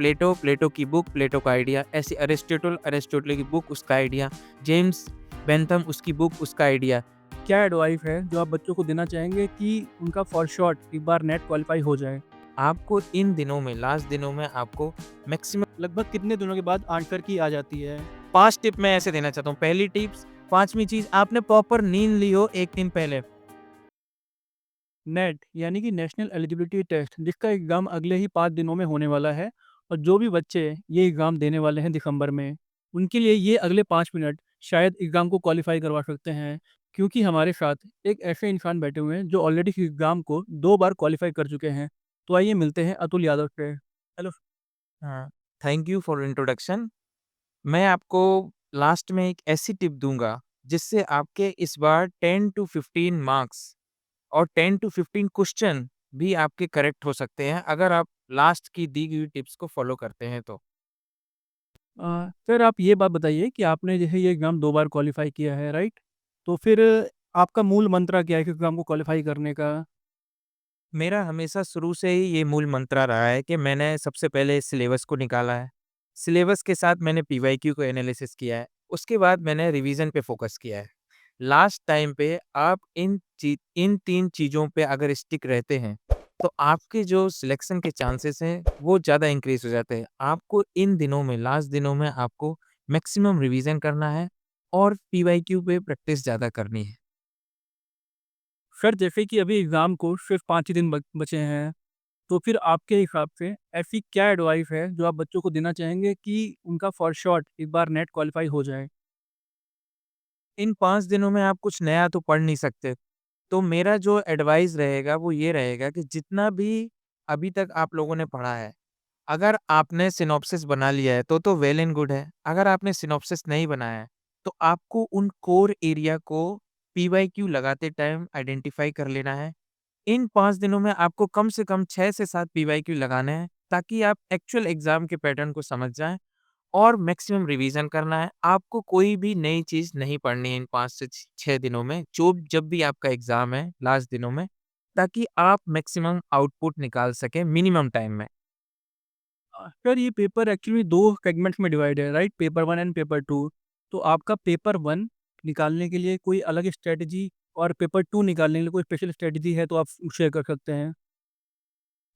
प्लेटो, प्लेटो की बुक, प्लेटो का आइडिया, ऐसे अरिस्टोटल, अरिस्टोटल की बुक, उसका आइडिया, जेम्स बेंथम, उसकी बुक, उसका आइडिया। क्या एडवाइस है जो आप बच्चों को देना चाहेंगे कि उनका फॉर शॉर्ट एक बार नेट क्वालिफाई हो जाए? आपको इन दिनों में, लास्ट दिनों में आपको मैक्सिमम लगभग कितने दिनों के बाद आंसर की आ जाती है? 5 टिप मैं ऐसे देना चाहता हूँ। पहली टिप्स, 5वीं चीज़, आपने प्रॉपर नींद ली हो 1 दिन पहले। नेट यानी कि नेशनल एलिजिबिलिटी टेस्ट, जिसका एग्ज़ाम अगले ही 5 दिनों में होने वाला है, और जो भी बच्चे ये एग्ज़ाम देने वाले हैं दिसंबर में, उनके लिए ये अगले 5 मिनट शायद एग्ज़ाम को क्वालिफ़ाई करवा सकते हैं। क्योंकि हमारे साथ एक ऐसे इंसान बैठे हुए हैं जो ऑलरेडी इस एग्ज़ाम को 2 बार क्वालिफ़ाई कर चुके हैं। तो आइए मिलते हैं अतुल यादव से। हेलो। हाँ, थैंक यू फॉर इंट्रोडक्शन। मैं आपको लास्ट में एक ऐसी टिप दूँगा, जिससे आपके इस बार 10 टू 15 मार्क्स और 10 टू 15 क्वेश्चन भी आपके करेक्ट हो सकते हैं, अगर आप लास्ट की दी गई टिप्स को फ़ॉलो करते हैं तो। सर आप ये बात बताइए कि आपने जैसे ये एग्ज़ाम 2 बार क्वालिफ़ाई किया है, राइट? तो फिर आपका मूल मंत्र क्या है इस एग्ज़ाम को क्वालिफ़ाई करने का? मेरा हमेशा शुरू से ही ये मूल मंत्रा रहा है कि मैंने सबसे पहले सिलेबस को निकाला है। सिलेबस के साथ मैंने पीवाईक्यू को एनालिसिस किया है। उसके बाद मैंने रिवीजन पे फ़ोकस किया है। लास्ट टाइम पे आप इन 3 चीज़ों पे अगर स्टिक रहते हैं, तो आपके जो सिलेक्शन के चांसेस हैं, वो ज़्यादा इंक्रीज़ हो जाते हैं। आपको इन दिनों में, लास्ट दिनों में आपको मैक्सिमम रिवीजन करना है और पीवाईक्यू पे प्रैक्टिस ज़्यादा करनी है। सर जैसे कि अभी एग्ज़ाम को सिर्फ़ 5 ही दिन बचे हैं, तो फिर आपके हिसाब से ऐसी क्या एडवाइस है जो आप बच्चों को देना चाहेंगे कि उनका फॉर शॉर्ट एक बार नेट क्वालिफ़ाई हो जाए? इन 5 दिनों में आप कुछ नया तो पढ़ नहीं सकते। तो मेरा जो एडवाइस रहेगा वो ये रहेगा कि जितना भी अभी तक आप लोगों ने पढ़ा है, अगर आपने सिनॉप्सिस बना लिया है तो वेल एंड गुड है। अगर आपने सिनॉप्सिस नहीं बनाया है, तो आपको उन कोर एरिया को पीवाईक्यू लगाते टाइम आइडेंटिफ़ाई कर लेना है। इन 5 दिनों में आपको कम से कम 6 से 7 पीवाईक्यू लगाने हैं, ताकि आप एक्चुअल एग्ज़ाम के पैटर्न को समझ जाएँ और मैक्सिमम रिवीजन करना है। आपको कोई भी नई चीज़ नहीं पढ़नी है इन 5 से 6 दिनों में, जो जब भी आपका एग्ज़ाम है लास्ट दिनों में, ताकि आप मैक्सिमम आउटपुट निकाल सकें मिनिमम टाइम में। सर ये पेपर एक्चुअली 2 सेगमेंट्स में डिवाइड है, राइट? Paper 1 and paper 2। तो आपका पेपर 1 निकालने के लिए कोई अलग स्ट्रैटेजी और पेपर 2 निकालने के लिए कोई स्पेशल स्ट्रैटेजी है तो आप शेयर कर सकते हैं।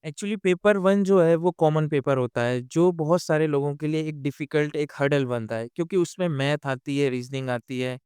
एक्चुअली पेपर 1 जो है वो कॉमन पेपर होता है, जो बहुत सारे लोगों के लिए एक डिफ़िकल्ट एक हर्डल बनता है, क्योंकि उसमें मैथ आती है, रीज़निंग आती है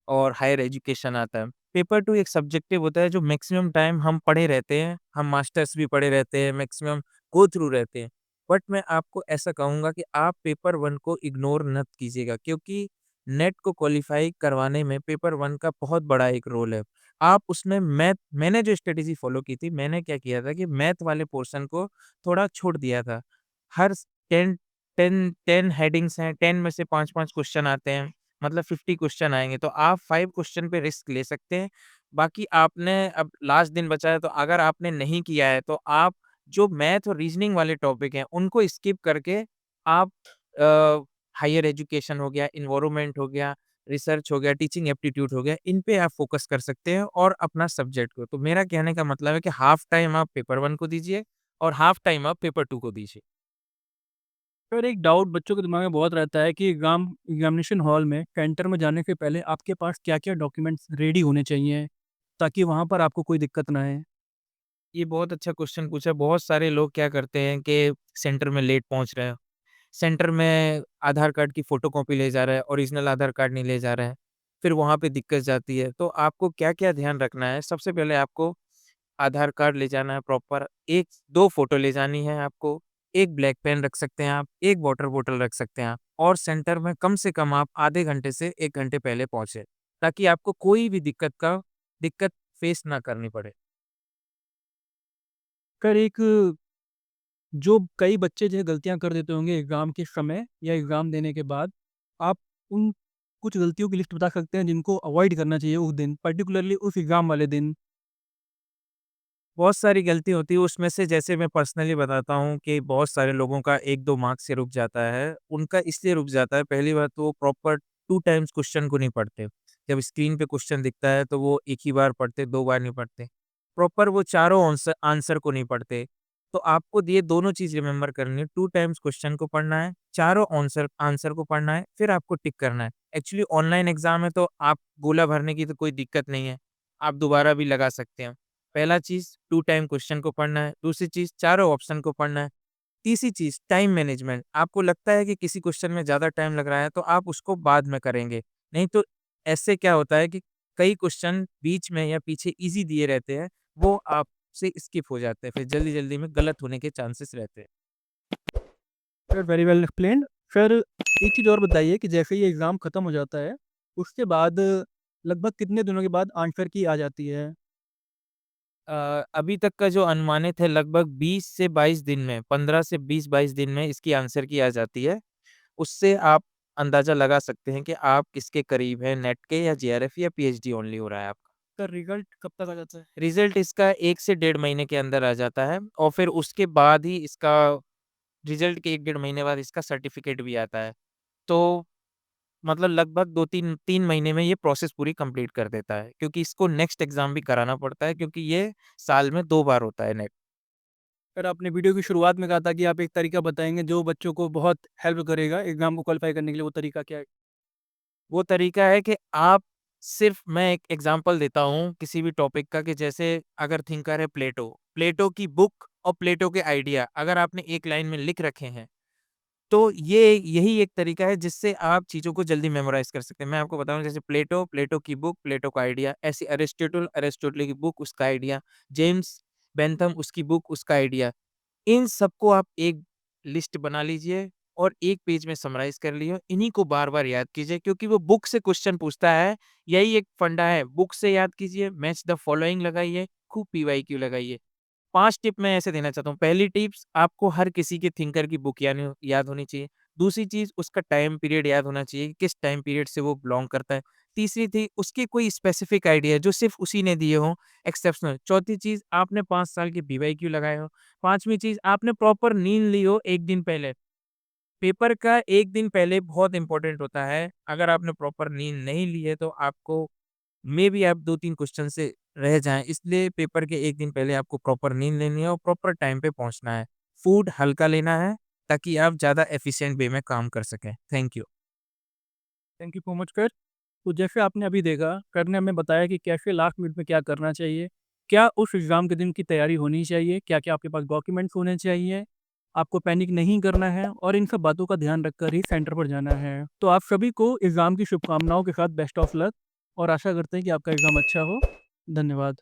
और हायर एजुकेशन आता है। पेपर 2 एक सब्जेक्टिव होता है जो मैक्सिमम टाइम हम पढ़े रहते हैं, हम मास्टर्स भी पढ़े रहते हैं, मैक्सिमम गो थ्रू रहते हैं। बट मैं आपको ऐसा कहूँगा कि आप पेपर 1 को इग्नोर मत कीजिएगा, क्योंकि नेट को क्वालीफाई करवाने में पेपर 1 का बहुत बड़ा एक रोल है। आप उसमें मैंने जो स्ट्रैटेजी फ़ॉलो की थी, मैंने क्या किया था कि मैथ वाले पोर्शन को थोड़ा छोड़ दिया था। हर 10 10 10 हेडिंग्स हैं, 10 में से 5-5 क्वेश्चन आते हैं। मतलब 50 क्वेश्चन आएँगे, तो आप 5 क्वेश्चन पे रिस्क ले सकते हैं। बाकी आपने अब लास्ट दिन बचा है, तो अगर आपने नहीं किया है, तो आप जो मैथ और रीज़निंग वाले टॉपिक हैं, उनको स्किप करके आप हायर एजुकेशन हो गया, एनवायरनमेंट हो गया, रिसर्च हो गया, टीचिंग एप्टीट्यूड हो गया, इन पे आप फ़ोकस कर सकते हैं और अपना सब्जेक्ट को। तो मेरा कहने का मतलब है कि हाफ टाइम आप पेपर 1 को दीजिए और हाफ टाइम आप पेपर 2 को दीजिए। सर एक डाउट बच्चों के दिमाग में बहुत रहता है कि एग्जामिनेशन हॉल में सेंटर में जाने से पहले आपके पास क्या-क्या डॉक्यूमेंट्स रेडी होने चाहिए, ताकि वहाँ पर आपको कोई दिक्कत ना आए? ये बहुत अच्छा क्वेश्चन पूछा। बहुत सारे लोग क्या करते हैं कि सेंटर में लेट पहुँच रहे हैं। सेंटर में आधार कार्ड की फ़ोटोकॉपी ले जा रहा है, ओरिजिनल आधार कार्ड नहीं ले जा रहा है। फिर वहाँ पे दिक्कत जाती है। तो आपको क्या-क्या ध्यान रखना है, सबसे पहले आपको आधार कार्ड ले जाना है प्रॉपर, 1-2 फ़ोटो ले जानी है आपको, 1 ब्लैक पेन रख सकते हैं आप, 1 वाटर बॉटल रख सकते हैं आप और सेंटर में कम से कम आप आधे घंटे से 1 घंटे पहले पहुँचे, ताकि आपको कोई भी दिक्कत फेस ना करनी पड़े। सर एक जो कई बच्चे जो है गलतियाँ कर देते होंगे एग्ज़ाम के समय या एग्ज़ाम देने के बाद, आप उन कुछ गलतियों की लिस्ट बता सकते हैं जिनको अवॉइड करना चाहिए उस दिन, पर्टिकुलरली उस एग्ज़ाम वाले दिन? बहुत सारी गलती होती है, उसमें से जैसे मैं पर्सनली बताता हूँ कि बहुत सारे लोगों का 1-2 मार्क्स से रुक जाता है। उनका इसलिए रुक जाता है, पहली बात तो वो प्रॉपर 2 टाइम्स क्वेश्चन को नहीं पढ़ते। जब स्क्रीन पे क्वेश्चन दिखता है तो वो एक ही बार पढ़ते, 2 बार नहीं पढ़ते। प्रॉपर वो चारों आंसर आंसर को नहीं पढ़ते। तो आपको ये दोनों चीज़ रिमेंबर करनी है, 2 टाइम्स क्वेश्चन को पढ़ना है, चारों आंसर आंसर को पढ़ना है, फिर आपको टिक करना है। एक्चुअली ऑनलाइन एग्ज़ाम है तो आप गोला भरने की तो कोई दिक्कत नहीं है, आप दोबारा भी लगा सकते हैं। पहला चीज़ 2 टाइम क्वेश्चन को पढ़ना है, दूसरी चीज़ चारों ऑप्शन को पढ़ना है, तीसरी चीज़ टाइम मैनेजमेंट। आपको लगता है कि किसी क्वेश्चन में ज़्यादा टाइम लग रहा है तो आप उसको बाद में करेंगे, नहीं तो ऐसे क्या होता है कि कई क्वेश्चन बीच में या पीछे ईज़ी दिए रहते हैं, वो आपसे स्किप हो जाते हैं, फिर जल्दी-जल्दी में गलत होने के चांसेस रहते हैं। Sir very well explained. Sir एक चीज़ और बताइए कि जैसे ही एग्ज़ाम खत्म हो जाता है, उसके बाद लगभग कितने दिनों के बाद आंसर की आ जाती है? अभी तक का जो अनुमानित है लगभग 20 से 22 दिन में, 15 से 20-22 दिन में इसकी आंसर की आ जाती है। उससे आप अंदाज़ा लगा सकते हैं कि आप किसके करीब हैं, नेट के या जेआरएफ या पीएचडी ओनली हो रहा है आपका। सर रिज़ल्ट कब तक आ जाता है? रिज़ल्ट इसका 1 से डेढ़ महीने के अंदर आ जाता है और फिर उसके बाद ही इसका रिज़ल्ट के 1 डेढ़ महीने बाद इसका सर्टिफ़िकेट भी आता है। तो मतलब लगभग 2-3 महीने में ये प्रोसेस पूरी कंप्लीट कर देता है, क्योंकि इसको नेक्स्ट एग्ज़ाम भी कराना पड़ता है क्योंकि ये साल में 2 बार होता है नेट। सर आपने वीडियो की शुरुआत में कहा था कि आप एक तरीका बताएँगे जो बच्चों को बहुत हेल्प करेगा एग्ज़ाम को क्वालीफ़ाई करने के लिए, वो तरीका क्या है? वो तरीका है कि आप सिर्फ़ मैं एक एग्ज़ाम्पल देता हूँ किसी भी टॉपिक का कि जैसे अगर थिंकर है प्लेटो, प्लेटो की बुक और प्लेटो के आइडिया अगर आपने एक लाइन में लिख रखे हैं, तो ये यही एक तरीका है जिससे आप चीज़ों को जल्दी मेमोराइज़ कर सकते हैं। मैं आपको बताऊँ जैसे प्लेटो, प्लेटो की बुक, प्लेटो का आइडिया, ऐसे अरिस्टोटल, अरिस्टोटल की बुक, उसका आइडिया, जेम्स बेंथम उसकी बुक, उसका आइडिया। इन सबको आप एक लिस्ट बना लीजिए और एक पेज में समराइज़ कर लियो। इन्हीं को बार-बार याद कीजिए क्योंकि वो बुक से क्वेश्चन पूछता है। यही एक फंडा है, बुक से याद कीजिए, मैच द फॉलोइंग लगाइए, खूब पीवाईक्यू लगाइए। 5 टिप मैं ऐसे देना चाहता हूँ। पहली टिप्स आपको हर किसी के थिंकर की बुक याद होनी चाहिए। दूसरी चीज़ उसका टाइम पीरियड याद होना चाहिए, कि किस टाइम पीरियड से वो बिलॉन्ग करता है। तीसरी थी उसके कोई स्पेसिफिक आइडिया जो सिर्फ़ उसी ने दिए हों, एक्सेप्शनल। चौथी चीज़ आपने 5 साल के पीवाईक्यू लगाए हों। 5वीं चीज़ आपने प्रॉपर नींद ली हो 1 दिन पहले। पेपर का 1 दिन पहले बहुत इम्पोर्टेंट होता है। अगर आपने प्रॉपर नींद नहीं ली है तो आपको मेबी आप 2-3 क्वेश्चन से रह जाएँ, इसलिए पेपर के 1 दिन पहले आपको प्रॉपर नींद लेनी है और प्रॉपर टाइम पे पहुँचना है। फूड हल्का लेना है, ताकि आप ज़्यादा एफ़िशिएंट वे में काम कर सकें। Thank you. Thank you so much sir. तो जैसे आपने अभी देखा, सर ने हमें बताया कि कैसे लास्ट मिनट में क्या करना चाहिए, क्या उस एग्ज़ाम के दिन की तैयारी होनी चाहिए, क्या-क्या आपके पास डॉक्यूमेंट्स होने चाहिए, आपको पैनिक नहीं करना है और इन सब बातों का ध्यान रखकर ही सेंटर पर जाना है। तो आप सभी को एग्ज़ाम की शुभकामनाओं के साथ बेस्ट ऑफ लक और आशा करते हैं कि आपका एग्ज़ाम अच्छा हो। धन्यवाद।